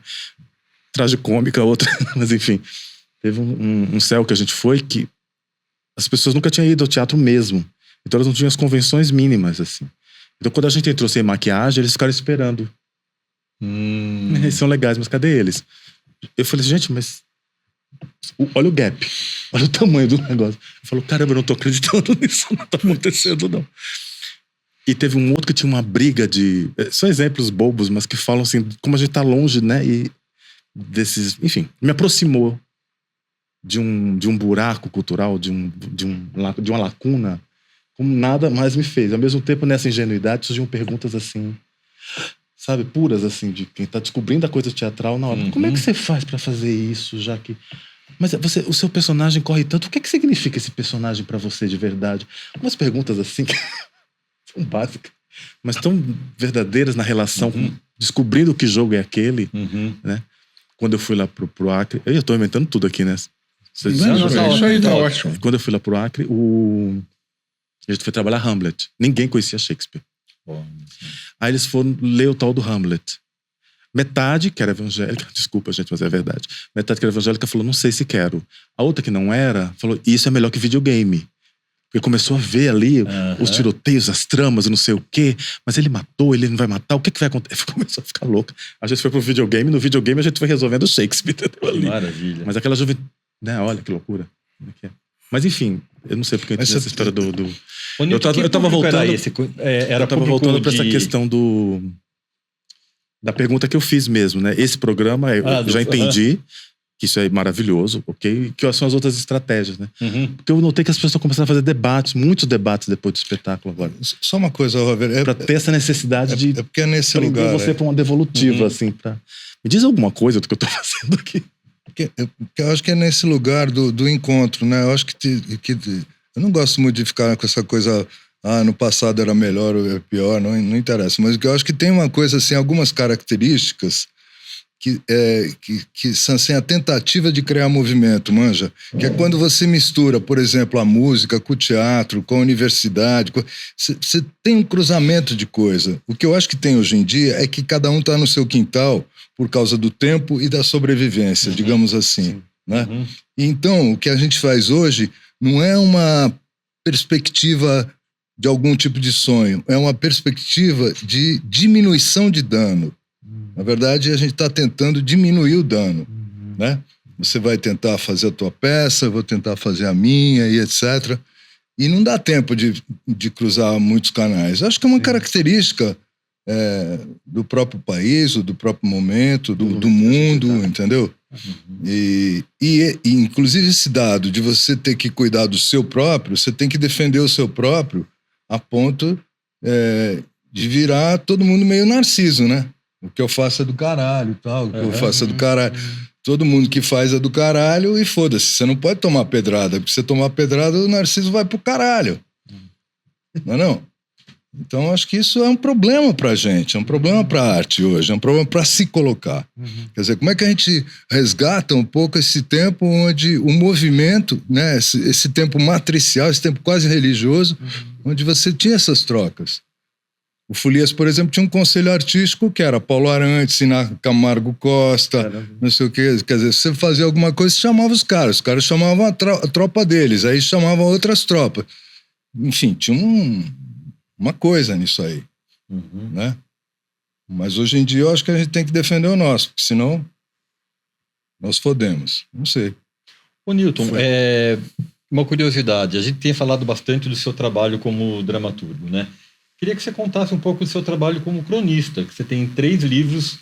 tragicômica, a outra... Mas enfim, teve um céu que a gente foi que as pessoas nunca tinham ido ao teatro mesmo. Então elas não tinham as convenções mínimas, assim. Então quando a gente entrou sem maquiagem, eles ficaram esperando. Eles são legais, mas cadê eles? Eu falei, gente, mas... Olha o gap. Olha o tamanho do negócio. Eu falo, caramba, eu não tô acreditando nisso. Não tá acontecendo, não. E teve um outro que tinha uma briga de... São exemplos bobos, mas que falam assim, como a gente tá longe, né? E desses... Enfim, me aproximou de um buraco cultural, de uma lacuna, como nada mais me fez. Ao mesmo tempo, nessa ingenuidade, surgiam perguntas assim, sabe, puras, assim, de quem tá descobrindo a coisa teatral na hora. Como é que você faz para fazer isso, já que... Mas o seu personagem corre tanto, o que significa esse personagem para você de verdade? Umas perguntas assim... Tão básicas, mas tão verdadeiras na relação, descobrindo que jogo é aquele, né? Quando eu fui lá pro Acre, eu tô inventando tudo aqui, né? Isso aí tá ótimo. Quando eu fui lá pro Acre, a gente foi trabalhar Hamlet. Ninguém conhecia Shakespeare. Aí eles foram ler o tal do Hamlet. Metade, que era evangélica, desculpa, gente, mas é verdade. Metade que era evangélica falou, não sei se quero. A outra que não era, falou, isso é melhor que videogame. Porque começou a ver ali os tiroteios, as tramas, não sei o quê. Mas ele matou, ele não vai matar, o que vai acontecer? Começou a ficar louca. A gente foi pro videogame, no videogame a gente foi resolvendo Shakespeare, entendeu? Ali. Maravilha. Mas aquela juventude... Né, olha que loucura. Mas enfim, eu não sei porque eu entendi essa história do... Eu tava voltando... Eu tava voltando pra essa questão da pergunta que eu fiz mesmo, né? Esse programa, eu já entendi que isso é maravilhoso, ok? Que são as outras estratégias, né? Porque eu notei que as pessoas estão começando a fazer debates, muitos debates depois do espetáculo agora. Só uma coisa, Robert. Pra ter essa necessidade de... É porque é nesse lugar... você pra uma devolutiva, assim, pra... Me diz alguma coisa do que eu tô fazendo aqui. Porque eu acho que é nesse lugar do encontro, né? Eu acho que eu não gosto muito de ficar com essa coisa... no passado era melhor ou é pior, não interessa. Mas eu acho que tem uma coisa, assim, algumas características... Que são assim, a tentativa de criar movimento, manja? Que é quando você mistura, por exemplo, a música com o teatro, com a universidade. Você tem um cruzamento de coisa. O que eu acho que tem hoje em dia é que cada um está no seu quintal por causa do tempo e da sobrevivência, digamos assim. Né? Então, o que a gente faz hoje não é uma perspectiva de algum tipo de sonho, é uma perspectiva de diminuição de dano. Na verdade, a gente está tentando diminuir o dano, né? Você vai tentar fazer a tua peça, eu vou tentar fazer a minha e etc. E não dá tempo de cruzar muitos canais. Acho que é uma característica do próprio país, ou do próprio momento, do mundo, entendeu? E inclusive esse dado de você ter que cuidar do seu próprio, você tem que defender o seu próprio a ponto de virar todo mundo meio narciso, né? O que eu faço é do caralho e tal, o que eu faço é do caralho. Todo mundo que faz é do caralho e foda-se, você não pode tomar pedrada, porque se você tomar pedrada o narciso vai pro caralho. Não é não? Então, acho que isso é um problema pra gente, é um problema pra arte hoje, é um problema pra se colocar. Quer dizer, como é que a gente resgata um pouco esse tempo onde o movimento, né, esse tempo matricial, esse tempo quase religioso, onde você tinha essas trocas. O Folias, por exemplo, tinha um conselho artístico que era Paulo Arantes, Siná Camargo Costa, não sei o quê. Quer dizer, se você fazia alguma coisa, você chamava os caras chamavam a tropa deles, aí chamavam outras tropas. Enfim, tinha uma coisa nisso aí, né? Mas hoje em dia eu acho que a gente tem que defender o nosso, porque senão nós fodemos. Não sei. Ô Newton, uma curiosidade, a gente tem falado bastante do seu trabalho como dramaturgo, né? Queria que você contasse um pouco do seu trabalho como cronista, que você tem 3 livros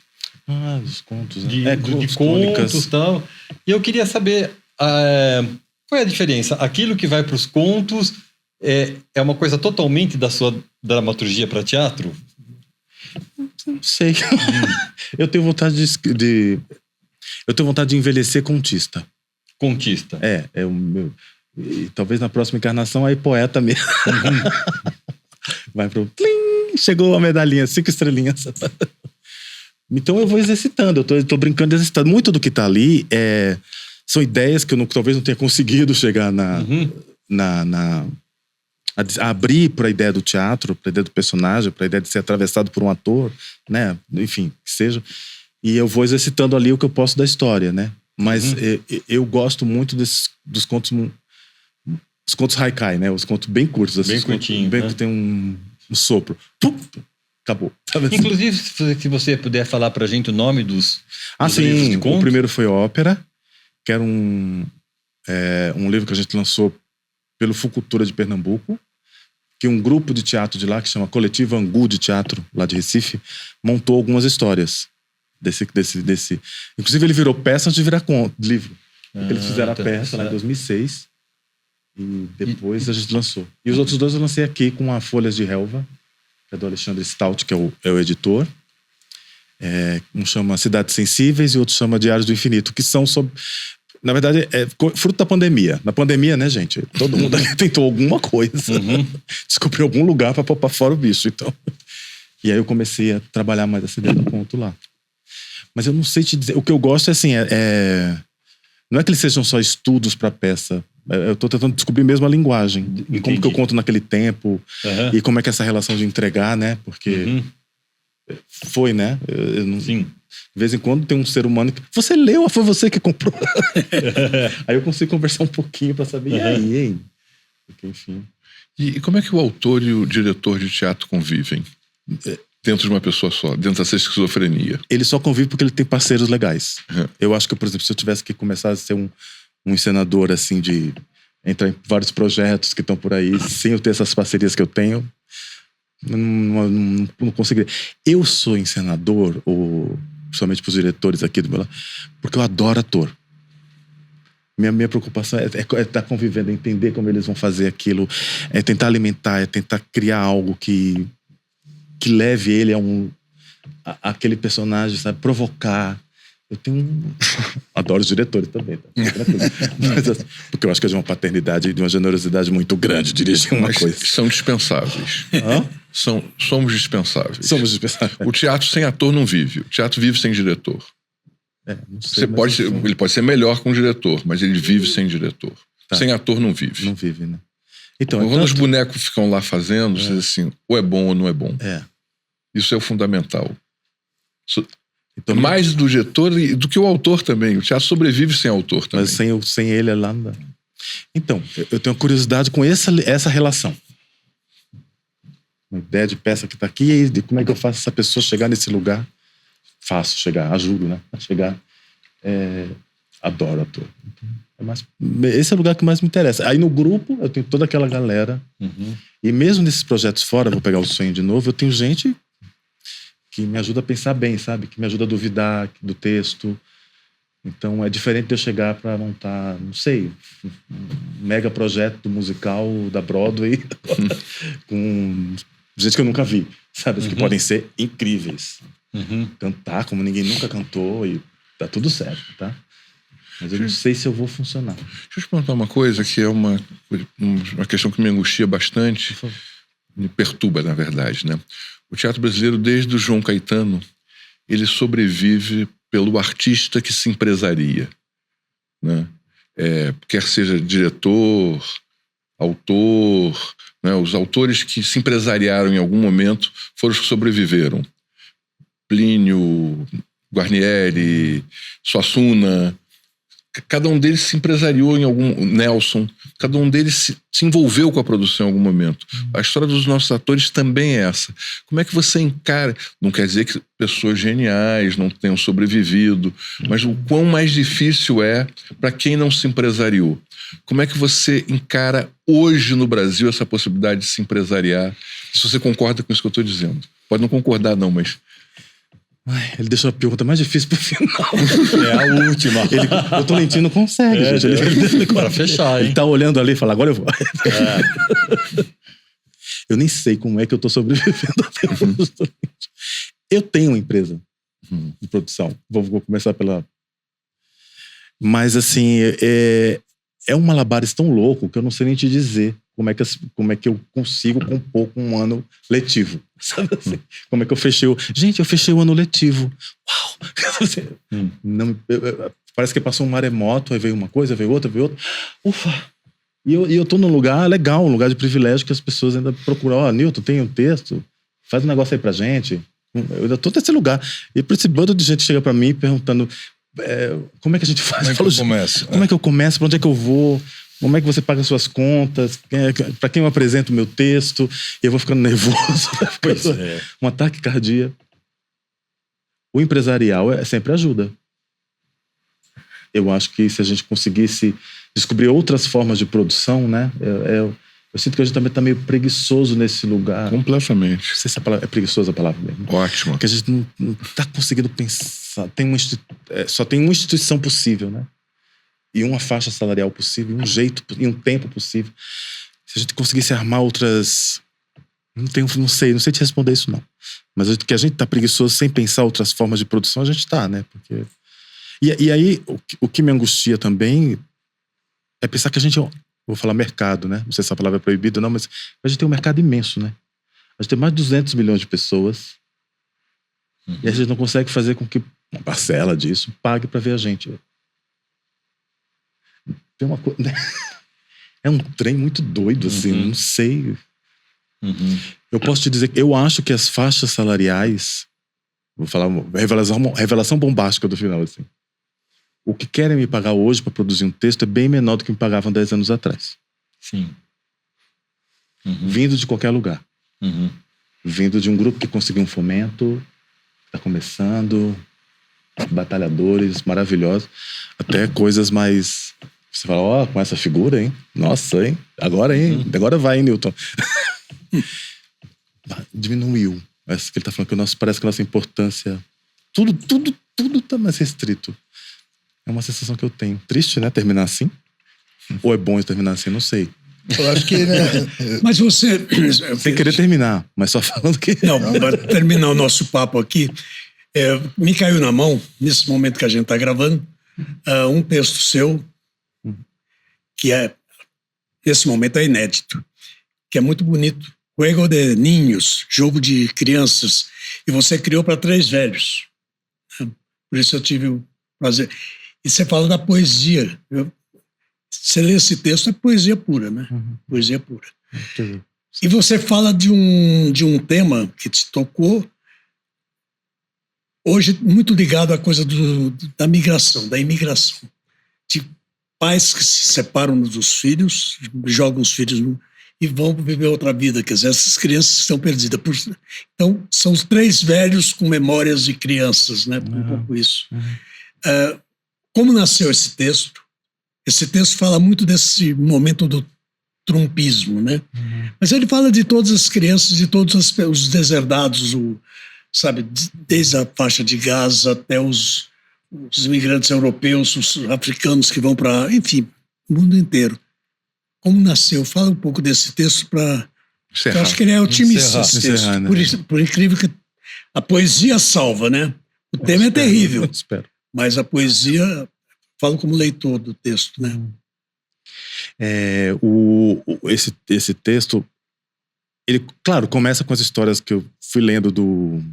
dos contos, né? de contos e tal. E eu queria saber qual é a diferença? Aquilo que vai para os contos é uma coisa totalmente da sua dramaturgia para teatro? Não sei. Eu tenho vontade eu tenho vontade de envelhecer contista. Contista. É o meu. E talvez na próxima encarnação aí poeta mesmo. Vai pro plim, chegou a medalhinha, 5 estrelinhas. Então eu vou exercitando, eu tô brincando de exercitar. Muito do que tá ali são ideias que eu talvez não tenha conseguido chegar a abrir para a ideia do teatro, para a ideia do personagem, para a ideia de ser atravessado por um ator, né? Enfim, que seja. E eu vou exercitando ali o que eu posso da história, né? Mas eu gosto muito dos contos, os contos haikai, né? Os contos bem curtos, assim, bem curtinho, bem que tem um sopro. Pum, acabou. Sabe assim? Inclusive, se você puder falar pra gente o nome dos livros de contos. O primeiro foi Ópera, que era um livro que a gente lançou pelo Fucultura de Pernambuco, que um grupo de teatro de lá, que chama Coletivo Angu de Teatro, lá de Recife, montou algumas histórias desse. Inclusive, ele virou peça antes de virar livro. Porque eles fizeram a peça lá em 2006 e depois a gente lançou. E os outros 2 eu lancei aqui com a Folhas de Relva, que é do Alexandre Stout, que é o editor. Um chama Cidades Sensíveis e outro chama Diários do Infinito, que são sobre... Na verdade, fruto da pandemia. Na pandemia, né, gente? Todo mundo aqui tentou alguma coisa. Descobriu algum lugar para pôr pra fora o bicho, então. E aí eu comecei a trabalhar mais essa ideia do conto lá. Mas eu não sei te dizer... O que eu gosto é assim, não é que eles sejam só estudos para peça. Eu tô tentando descobrir mesmo a linguagem. E como que eu conto naquele tempo. E como é que é essa relação de entregar, né? Porque foi, né? Sim. De vez em quando tem um ser humano que... Você leu ou foi você que comprou? Aí eu consigo conversar um pouquinho para saber. E aí, hein? Porque, enfim... E como é que o autor e o diretor de teatro convivem? Dentro de uma pessoa só, dentro dessa esquizofrenia. Ele só convive porque ele tem parceiros legais. Eu acho que, por exemplo, se eu tivesse que começar a ser um encenador, assim, de entrar em vários projetos que estão por aí, sem eu ter essas parcerias que eu tenho, não conseguiria. Eu sou encenador, principalmente para os diretores aqui do meu lado, porque eu adoro ator. Minha preocupação é estar convivendo, é entender como eles vão fazer aquilo, é tentar alimentar, é tentar criar algo que leve ele aquele personagem, sabe? Provocar. Eu tenho adoro os diretores também, tá? Mas, porque eu acho que é de uma paternidade e de uma generosidade muito grande dirigir uma coisa. São dispensáveis. Somos dispensáveis. Somos dispensáveis. O teatro sem ator não vive. O teatro vive sem diretor. Não sei, ele pode ser melhor com o diretor, mas ele vive sem diretor. Tá. Sem ator não vive. Não vive, né? Então, quando os bonecos ficam lá fazendo, você diz assim, ou é bom ou não é bom. Isso é o fundamental. Então, mais do diretor e do que o autor também. O teatro sobrevive sem autor também. Mas sem ele lá não dá. Então, eu tenho curiosidade com essa relação. Uma ideia de peça que está aqui, de como é que eu faço essa pessoa chegar nesse lugar. Faço chegar, ajudo, né? A chegar. Adoro ator. Esse é o lugar que mais me interessa. Aí no grupo, eu tenho toda aquela galera. E mesmo nesses projetos fora, vou pegar o sonho de novo, eu tenho gente que me ajuda a pensar bem, sabe? Que me ajuda a duvidar do texto. Então é diferente de eu chegar para montar, não sei, um mega projeto musical da Broadway com gente que eu nunca vi, sabe? Que podem ser incríveis. Cantar como ninguém nunca cantou e tá tudo certo, tá? Mas eu não sei se eu vou funcionar. Deixa eu te perguntar uma coisa que é uma questão que me angustia bastante, me perturba, na verdade, né? O teatro brasileiro, desde o João Caetano, ele sobrevive pelo artista que se empresaria, né? Quer seja diretor, autor, né? Os autores que se empresariaram em algum momento foram os que sobreviveram. Plínio, Guarnieri, Suassuna, cada um deles se empresariou em algum... Nelson, cada um deles se envolveu com a produção em algum momento. A história dos nossos atores também é essa. Como é que você encara... Não quer dizer que pessoas geniais não tenham sobrevivido, mas o quão mais difícil é para quem não se empresariou. Como é que você encara hoje no Brasil essa possibilidade de se empresariar? Se você concorda com isso que eu estou dizendo. Pode não concordar não, mas... Ele deixou a pergunta mais difícil pro final. É a última. O Tolentino não consegue, gente. Para fechar, hein? Ele tá olhando ali e fala, agora eu vou. Eu nem sei como é que eu tô sobrevivendo até hoje. Eu tenho uma empresa de produção. Vou começar pela... Mas, assim, é um malabares tão louco que eu não sei nem te dizer como é que eu consigo compor com um ano letivo. Sabe assim? Como é que eu fechei Gente, eu fechei o ano letivo. Uau! Não, parece que passou um maremoto, aí veio uma coisa, veio outra. Ufa! E eu tô num lugar legal, um lugar de privilégio que as pessoas ainda procuram. Nilton, tem um texto? Faz um negócio aí pra gente. Eu ainda tô nesse lugar. E por esse bando de gente chega pra mim perguntando como é que a gente faz? Como é que eu começo? Pra onde é que eu vou? Como é que você paga suas contas? Para quem eu apresento o meu texto? E eu vou ficando nervoso. Um ataque cardíaco. O empresarial sempre ajuda. Eu acho que se a gente conseguisse descobrir outras formas de produção, né? Eu sinto que a gente também está meio preguiçoso nesse lugar. Completamente. Não sei se é preguiçoso a palavra mesmo. Ótimo. Porque a gente não está conseguindo pensar. Só tem uma instituição possível, né? E uma faixa salarial possível, um jeito e um tempo possível. Se a gente conseguisse armar outras... Não sei te responder isso, não. Mas que a gente tá preguiçoso sem pensar outras formas de produção, a gente tá, né? Porque... E aí, o que me angustia também é pensar que a gente... Vou falar mercado, né? Não sei se essa palavra é proibida ou não, mas a gente tem um mercado imenso, né? A gente tem mais de 200 milhões de pessoas e a gente não consegue fazer com que uma parcela disso pague para ver a gente. Tem uma coisa... É um trem muito doido, assim, não sei. Eu posso te dizer que eu acho que as faixas salariais... Vou falar uma revelação bombástica do final, assim. O que querem me pagar hoje para produzir um texto é bem menor do que me pagavam 10 anos atrás. Sim. Vindo de qualquer lugar. Vindo de um grupo que conseguiu um fomento, está começando, batalhadores maravilhosos, até coisas mais... Você fala, com essa figura, hein? Nossa, hein? Agora vai, hein, Nilton? Diminuiu. Parece que ele tá falando que parece que a nossa importância... Tudo tá mais restrito. É uma sensação que eu tenho. Triste, né? Terminar assim? Ou é bom terminar assim? Não sei. Eu acho que... Né? Mas você... Sem querer terminar, mas só falando que... Não, para terminar o nosso papo aqui, me caiu na mão, nesse momento que a gente está gravando, um texto seu, que nesse momento é inédito, que é muito bonito. Juego de Niños, jogo de crianças. E você criou para 3 velhos. Por isso eu tive o prazer. E você fala da poesia. Você lê esse texto, é poesia pura, né? Poesia pura. E você fala de um tema que te tocou, hoje muito ligado à coisa da migração, da imigração. De pais que se separam dos filhos, jogam os filhos e vão viver outra vida. Quer dizer, essas crianças estão perdidas. Então, são os 3 velhos com memórias de crianças, né? Um pouco isso. como nasceu esse texto? Esse texto fala muito desse momento do trumpismo, né? Mas ele fala de todas as crianças, de todos os deserdados, sabe, desde a faixa de Gaza até os imigrantes europeus, os africanos que vão para, enfim, o mundo inteiro. Como nasceu? Fala um pouco desse texto para... Eu acho que ele é otimista, esse texto. Né? Por incrível que... A poesia salva, né? O tema é terrível. Espero. Mas a poesia... Falo como leitor do texto, né? Esse texto, ele, claro, começa com as histórias que eu fui lendo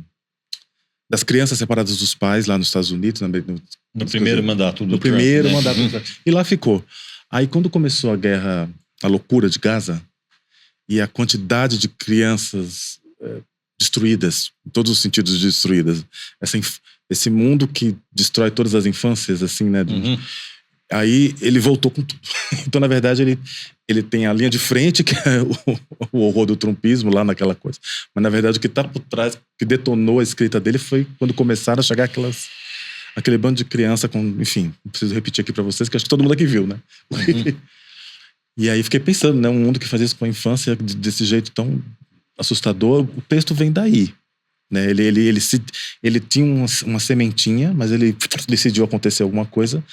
das crianças separadas dos pais lá nos Estados Unidos. No primeiro mandato do No Trump, primeiro né? mandato do Trump. E lá ficou. Aí quando começou a guerra, a loucura de Gaza, e a quantidade de crianças destruídas, em todos os sentidos destruídas, esse mundo que destrói todas as infâncias, assim, né? Aí ele voltou com tudo. Então, na verdade, ele tem a linha de frente, que é o horror do trumpismo, lá naquela coisa. Mas, na verdade, o que está por trás, que detonou a escrita dele, foi quando começaram a chegar aquele bando de criança com... Enfim, não preciso repetir aqui para vocês, que acho que todo mundo aqui viu, né? E aí fiquei pensando, né? Um mundo que fazia isso com a infância desse jeito tão assustador, o texto vem daí. Né? Ele tinha uma sementinha, mas ele decidiu acontecer alguma coisa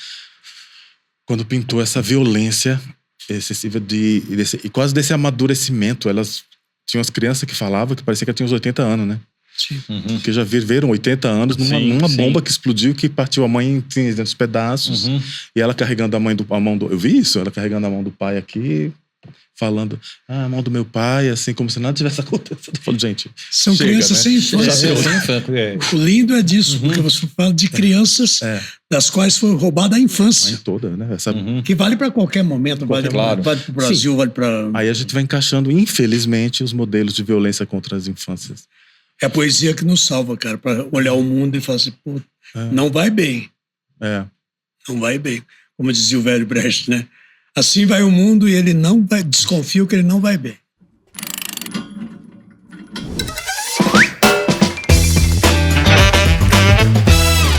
quando pintou essa violência excessiva e quase desse amadurecimento. Elas tinham as crianças que falavam que parecia que tinham uns 80 anos, né? Sim. Porque já viveram 80 anos numa bomba que explodiu, que partiu a mãe em 300 pedaços, e ela carregando a mão do... Eu vi isso, ela carregando a mão do pai aqui, falando, a mão do meu pai, assim, como se nada tivesse acontecido. Eu falo, gente, são chega, crianças né? sem infância. O lindo é disso, porque você fala de crianças das quais foi roubada a infância. Toda, né? Que vale para qualquer momento, vale para o Brasil, vale para... Aí a gente vai encaixando, infelizmente, os modelos de violência contra as infâncias. É a poesia que nos salva, cara, para olhar o mundo e falar assim, pô, não vai bem. Não vai bem. Como dizia o velho Brecht, né? Assim vai o mundo e ele não vai... Desconfio que ele não vai bem.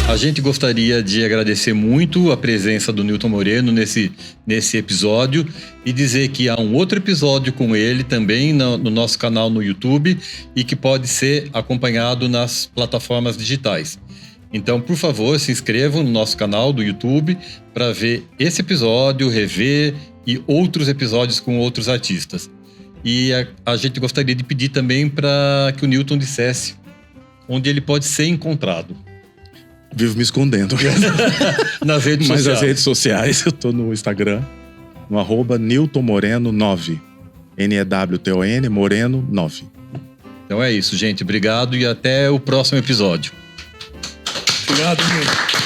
A gente gostaria de agradecer muito a presença do Newton Moreno nesse episódio e dizer que há um outro episódio com ele também no nosso canal no YouTube e que pode ser acompanhado nas plataformas digitais. Então, por favor, se inscrevam no nosso canal do YouTube para ver esse episódio, rever e outros episódios com outros artistas. E a gente gostaria de pedir também para que o Newton dissesse onde ele pode ser encontrado. Vivo me escondendo. Nas redes sociais. Mas as redes sociais, eu tô no Instagram, no @NewtonMoreno9. NEWTON, Moreno 9. Então é isso, gente. Obrigado e até o próximo episódio. Obrigado, meu.